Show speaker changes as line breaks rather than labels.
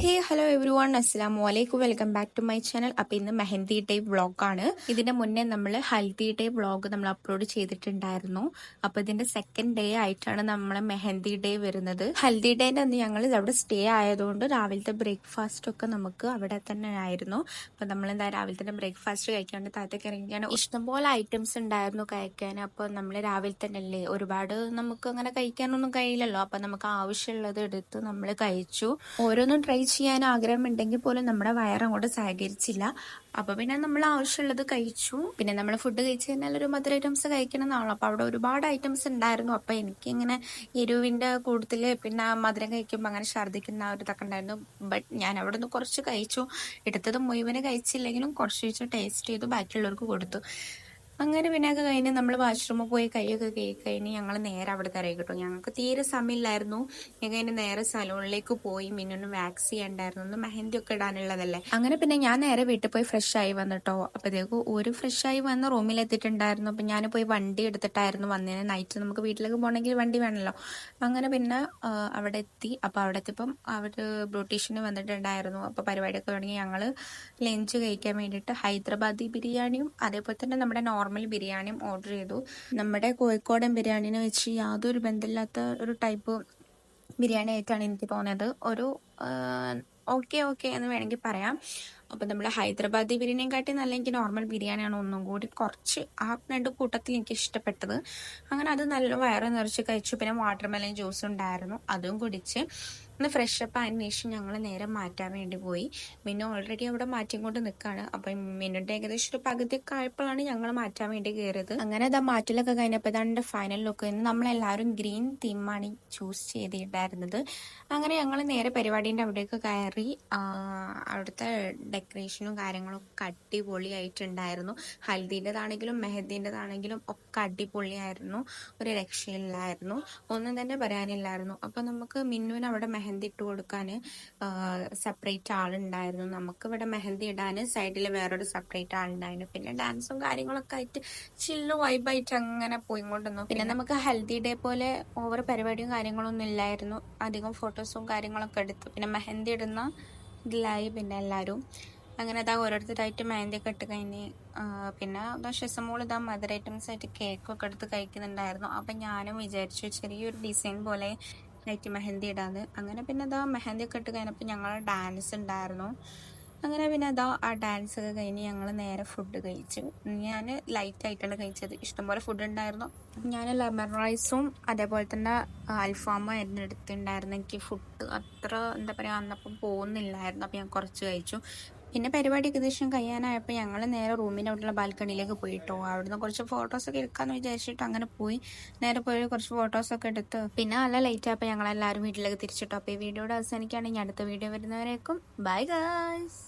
ഹേ hello every one അസ്സലാമു അലൈക്കും welcome back to my channel. അപ്പോൾ ഇന്ന് മെഹന്തി ഡേ വ്ളോഗാണ്. ഇതിന്റെ മുന്നേ നമ്മൾ ഹൽദി ഡേ വ്ളോഗ് നമ്മൾ അപ്ലോഡ് ചെയ്തിട്ടുണ്ടായിരുന്നു. അപ്പോൾ ഇതിന്റെ സെക്കൻഡ് ഡേ ആയിട്ടാണ് നമ്മളെ മെഹന്തി ഡേ വരുന്നത്. ഹൽദി ഡേന്റെ അന്ന് ഞങ്ങൾ അവിടെ സ്റ്റേ ആയതുകൊണ്ട് രാവിലത്തെ ബ്രേക്ക്ഫാസ്റ്റ് ഒക്കെ നമുക്ക് അവിടെ തന്നെ ആയിരുന്നു. അപ്പോൾ നമ്മൾ എന്താ രാവിലെ തന്നെ ബ്രേക്ക്ഫാസ്റ്റ് കഴിക്കാണ്ട് താഴത്തേക്ക് ഇറങ്ങിയാണ്. ഇഷ്ടംപോലെ ഐറ്റംസ് ഉണ്ടായിരുന്നു കഴിക്കാൻ. അപ്പോൾ നമ്മൾ രാവിലെ തന്നെ അല്ലേ, ഒരുപാട് നമുക്ക് അങ്ങനെ കഴിക്കാനൊന്നും കഴിയില്ലല്ലോ. അപ്പോൾ നമുക്ക് ആവശ്യമുള്ളത് എടുത്ത് നമ്മൾ കഴിച്ചു. ഓരോന്നും ട്രൈ ചെയ്യാൻ ആഗ്രഹമുണ്ടെങ്കിൽ പോലും നമ്മുടെ വയറങ്ങോട്ട് സഹകരിച്ചില്ല. അപ്പൊ പിന്നെ നമ്മൾ ആവശ്യമുള്ളത് കഴിച്ചു. പിന്നെ നമ്മൾ ഫുഡ് കഴിച്ചു കഴിഞ്ഞാൽ ഒരു മധുര ഐറ്റംസ് കഴിക്കണം എന്നാണല്ലോ. അപ്പൊ അവിടെ ഒരുപാട് ഐറ്റംസ് ഉണ്ടായിരുന്നു. അപ്പൊ എനിക്കിങ്ങനെ എരിവിന്റെ കൂടുതല് പിന്നെ മധുരം കഴിക്കുമ്പോൾ അങ്ങനെ ഛർദ്ദിക്കുന്ന ഒരു ഇതൊക്കെ ഉണ്ടായിരുന്നു. ബട്ട് ഞാൻ അവിടെ നിന്ന് കുറച്ച് കഴിച്ചു. എടുത്തത് മുഴുവന് കഴിച്ചില്ലെങ്കിലും കുറച്ച് വെച്ച് ടേസ്റ്റ് ചെയ്തു, ബാക്കിയുള്ളവർക്ക് കൊടുത്തു. അങ്ങനെ പിന്നെ ഒക്കെ കഴിഞ്ഞ് നമ്മൾ വാഷ്റൂമിൽ പോയി കൈയൊക്കെ കഴിഞ്ഞ് ഞങ്ങൾ നേരെ അവിടെ തറയി കിട്ടും. ഞങ്ങൾക്ക് തീരെ സമയമില്ലായിരുന്നു. ഞങ്ങൾ നേരെ സലൂണിലേക്ക് പോയി. മിന്നൊന്ന് വാക്സ് ചെയ്യണ്ടായിരുന്നു, ഒന്ന് മെഹന്തി ഒക്കെ ഇടാനുള്ളതല്ലേ. അങ്ങനെ പിന്നെ ഞാൻ നേരെ വീട്ടിൽ പോയി ഫ്രഷ് ആയി വന്നിട്ടോ. അപ്പോഴത്തേക്കും ഒരു ഫ്രഷ് ആയി വന്ന് റൂമിൽ എത്തിയിട്ടുണ്ടായിരുന്നു. അപ്പൊ ഞാൻ പോയി വണ്ടി എടുത്തിട്ടായിരുന്നു വന്നേനെ. നൈറ്റ് നമുക്ക് വീട്ടിലേക്ക് പോകണമെങ്കിൽ വണ്ടി വേണമല്ലോ. അങ്ങനെ പിന്നെ അവിടെ എത്തി. അപ്പൊ അവിടെ എത്തിയപ്പം അവര് ബ്യൂട്ടീഷ്യന് വന്നിട്ടുണ്ടായിരുന്നു. അപ്പൊ പരിപാടിയൊക്കെ തുടങ്ങി. ഞങ്ങള് ലഞ്ച് കഴിക്കാൻ വേണ്ടിയിട്ട് ഹൈദരാബാദി ബിരിയാണിയും അതേപോലെ തന്നെ നമ്മുടെ നോർമൽ ബിരിയാണിയും ഓർഡർ ചെയ്തു. നമ്മുടെ കോഴിക്കോടൻ ബിരിയാണിനെ വെച്ച് യാതൊരു ബന്ധമില്ലാത്ത ഒരു ടൈപ്പ് ബിരിയാണി ആയിട്ടാണ് എനിക്ക് തോന്നിയത്. ഒരു ഓക്കെ ഓക്കെ എന്ന് വേണമെങ്കിൽ പറയാം. അപ്പൊ നമ്മുടെ ഹൈദരാബാദി ബിരിയാണിയും കാട്ടി നല്ല എനിക്ക് നോർമൽ ബിരിയാണിയാണ് ഒന്നും കൂടി കുറച്ച് ആ രണ്ട് കൂട്ടത്തിൽ എനിക്ക് ഇഷ്ടപ്പെട്ടത്. അങ്ങനെ അത് നല്ല വയറ് നിറച്ച് കഴിച്ചു. പിന്നെ വാട്ടർമെലൻ ജ്യൂസ് ഉണ്ടായിരുന്നു, അതും കുടിച്ച് ഒന്ന് ഫ്രഷ് അപ്പ് ആയതിനു ശേഷം ഞങ്ങൾ നേരെ മാറ്റാൻ വേണ്ടി പോയി. മിന്നു ഓൾറെഡി അവിടെ മാറ്റിക്കൊണ്ട് നിൽക്കുകയാണ്. അപ്പൊ മിന്നുന്റെ ഏകദേശം ഒരു പകുതിയൊക്കെ ആയപ്പോഴാണ് ഞങ്ങൾ മാറ്റാൻ വേണ്ടി കയറിയത്. അങ്ങനെ അതാ മാറ്റലൊക്കെ കഴിഞ്ഞപ്പോൾ ഇതാണ് എന്റെ ഫൈനൽ ലുക്ക്. ഇന്ന് നമ്മളെല്ലാവരും ഗ്രീൻ തീമാണ് ചൂസ് ചെയ്തിട്ടുണ്ടായിരുന്നത്. അങ്ങനെ ഞങ്ങൾ നേരെ പരിപാടിന്റെ അവിടേക്ക് കയറി. അവിടുത്തെ ഡെക്കറേഷനും കാര്യങ്ങളും ഒക്കെ അടിപൊളിയായിട്ടുണ്ടായിരുന്നു. ഹൽദീൻ്റെതാണെങ്കിലും മെഹന്ദീൻ്റെതാണെങ്കിലും ഒക്കെ അടിപൊളിയായിരുന്നു. ഒരു രക്ഷയില്ലായിരുന്നു, ഒന്നും തന്നെ പറയാനില്ലായിരുന്നു. അപ്പൊ നമുക്ക് മിന്നുവിന് അവിടെ മെഹന്തി ഇട്ട് കൊടുക്കാൻ സെപ്പറേറ്റ് ആളുണ്ടായിരുന്നു. നമുക്ക് ഇവിടെ മെഹന്തി ഇടാൻ സൈഡിൽ വേറൊരു സെപ്പറേറ്റ് ആളുണ്ടായിരുന്നു. പിന്നെ ഡാൻസും കാര്യങ്ങളൊക്കെ ആയിട്ട് ചില്ല് വൈബായിട്ട് അങ്ങനെ പോയിക്കൊണ്ടിരുന്നു. പിന്നെ നമുക്ക് ഹൽദി ഡേ പോലെ ഓവർ പരിപാടിയും കാര്യങ്ങളൊന്നും ഇല്ലായിരുന്നു. അധികം ഫോട്ടോസും കാര്യങ്ങളൊക്കെ എടുത്തു. പിന്നെ മെഹന്തി ഇടുന്ന ഇതിലായി പിന്നെ എല്ലാവരും. അങ്ങനെ അതാ ഓരോരുത്തരായിട്ട് മെഹന്തിയൊക്കെ ഇട്ട് കഴിഞ്ഞ് പിന്നെ അതാ ഷെസമോൾ ഇതാ മദർ ഐറ്റംസ് ആയിട്ട് കേക്കൊക്കെ എടുത്ത് കഴിക്കുന്നുണ്ടായിരുന്നു. അപ്പം ഞാനും വിചാരിച്ചു ചെറിയൊരു ഡിസൈൻ പോലെ ആയിട്ട് മെഹന്തി ഇടാന്ന്. അങ്ങനെ പിന്നെ അതാ മെഹന്തി ഒക്കെ ഇട്ട് കഴിഞ്ഞപ്പോൾ ഞങ്ങൾ ഡാൻസ് ഉണ്ടായിരുന്നു. അങ്ങനെ പിന്നെ അതാ ആ ഡാൻസ് ഒക്കെ കഴിഞ്ഞ് ഞങ്ങൾ നേരെ ഫുഡ് കഴിച്ചു. ഞാൻ ലൈറ്റ് ആയിട്ടാണ് കഴിച്ചത്. ഇഷ്ടംപോലെ ഫുഡ് ഉണ്ടായിരുന്നു. ഞാൻ ലെമൺ റൈസും അതേപോലെ തന്നെ അൽഫാമും ആയിരുന്നു എടുത്തിട്ടുണ്ടായിരുന്നു. എനിക്ക് ഫുഡ് അത്ര എന്താ പറയുക അന്നപ്പം പോകുന്നില്ലായിരുന്നു. അപ്പം ഞാൻ കുറച്ച് കഴിച്ചു. പിന്നെ പരിപാടി ഏകദേശം കഴിയാനായപ്പോൾ ഞങ്ങൾ നേരെ റൂമിൻ്റെ അവിടെയുള്ള ബാൽക്കണിയിലേക്ക് പോയിട്ടോ. അവിടുന്ന് കുറച്ച് ഫോട്ടോസൊക്കെ എടുക്കാമെന്ന് വിചാരിച്ചിട്ട് അങ്ങനെ പോയി. നേരെ പോയി കുറച്ച് ഫോട്ടോസൊക്കെ എടുത്ത് പിന്നെ നല്ല ലേറ്റ് ആയപ്പോൾ ഞങ്ങളെല്ലാവരും വീട്ടിലേക്ക് തിരിച്ചിട്ടോ. അപ്പോൾ ഈ വീഡിയോയുടെ അവസാനിക്കുകയാണെങ്കിൽ അടുത്ത വീഡിയോ വരുന്നവരേക്കും ബൈ ഗൈസ്.